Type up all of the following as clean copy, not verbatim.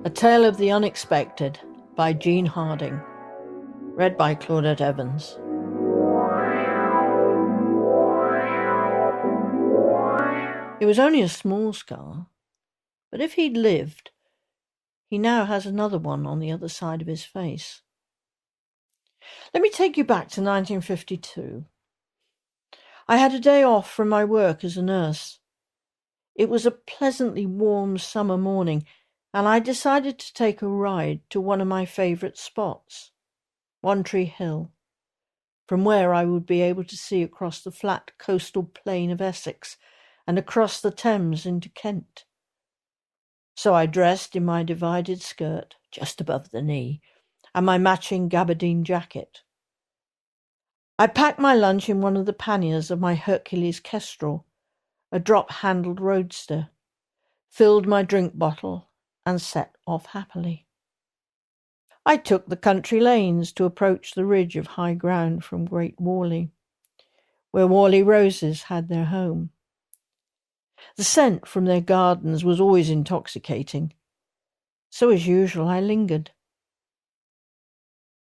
A Tale of the Unexpected by Jean Harding. Read by Claudette Evans. It was only a small scar, but if he'd lived, he now has another one on the other side of his face. Let me take you back to 1952. I had a day off from my work as a nurse. It was a pleasantly warm summer morning, and I decided to take a ride to one of my favourite spots, One Tree Hill, from where I would be able to see across the flat coastal plain of Essex and across the Thames into Kent. So I dressed in my divided skirt, just above the knee, and my matching gabardine jacket. I packed my lunch in one of the panniers of my Hercules Kestrel, a drop-handled roadster, filled my drink bottle, and set off happily. I took the country lanes to approach the ridge of high ground from Great Whalley, where Whalley roses had their home. The scent from their gardens was always intoxicating, so as usual I lingered.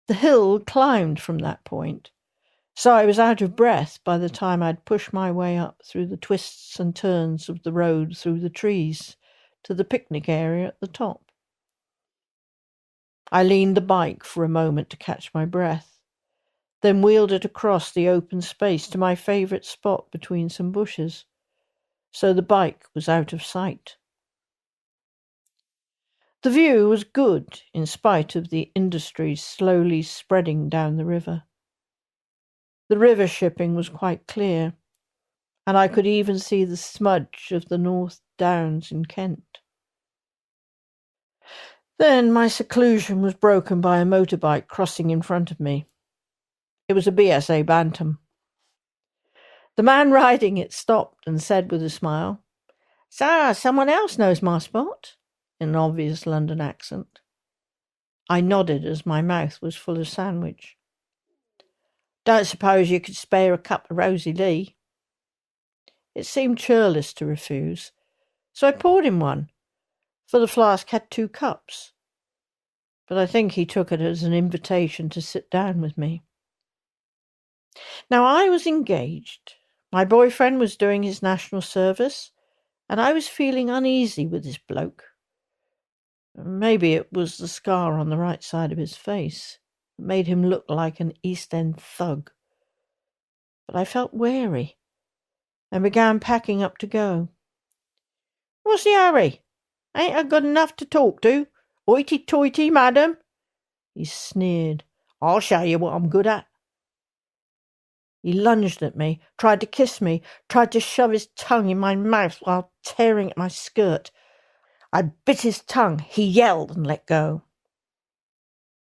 The hill climbed from that point, so I was out of breath by the time I'd pushed my way up through the twists and turns of the road through the trees to the picnic area at the top. I leaned the bike for a moment to catch my breath, then wheeled it across the open space to my favourite spot between some bushes, so the bike was out of sight. The view was good in spite of the industry slowly spreading down the river. The river shipping was quite clear, and I could even see the smudge of the North Downs in Kent. Then my seclusion was broken by a motorbike crossing in front of me. It was a BSA Bantam. The man riding it stopped and said with a smile, "So, someone else knows my spot," in an obvious London accent. I nodded as my mouth was full of sandwich. "Don't suppose you could spare a cup of Rosie Lee?" It seemed churlish to refuse, so I poured him one, for the flask had 2 cups. But I think he took it as an invitation to sit down with me. Now I was engaged. My boyfriend was doing his national service, and I was feeling uneasy with this bloke. Maybe it was the scar on the right side of his face that made him look like an East End thug. But I felt wary and began packing up to go. "What's the hurry? Ain't I good enough to talk to? Hoity-toity, madam," he sneered. "I'll show you what I'm good at." He lunged at me, tried to kiss me, tried to shove his tongue in my mouth while tearing at my skirt. I bit his tongue. He yelled and let go.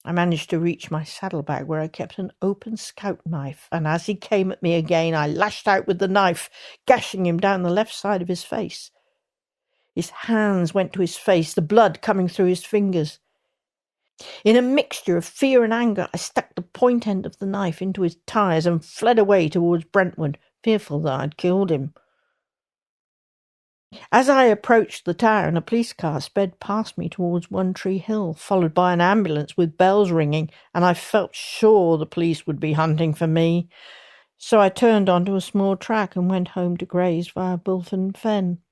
I managed to reach my saddlebag where I kept an open scout knife, and as he came at me again, I lashed out with the knife, gashing him down the left side of his face. His hands went to his face, the blood coming through his fingers. In a mixture of fear and anger, I stuck the point end of the knife into his tyres and fled away towards Brentwood, fearful that I'd killed him. As I approached the town, a police car sped past me towards One Tree Hill, followed by an ambulance with bells ringing, and I felt sure the police would be hunting for me. So I turned onto a small track and went home to graze via Bulford Fen.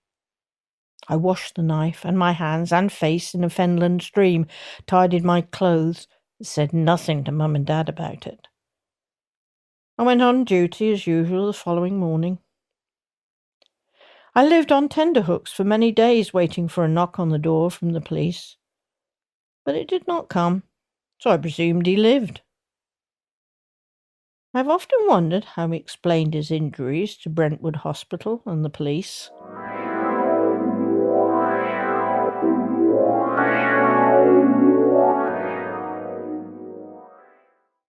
I washed the knife and my hands and face in a Fenland stream, tidied my clothes, said nothing to Mum and Dad about it. I went on duty as usual the following morning. I lived on tenterhooks for many days waiting for a knock on the door from the police, but it did not come, so I presumed he lived. I've often wondered how he explained his injuries to Brentwood Hospital and the police.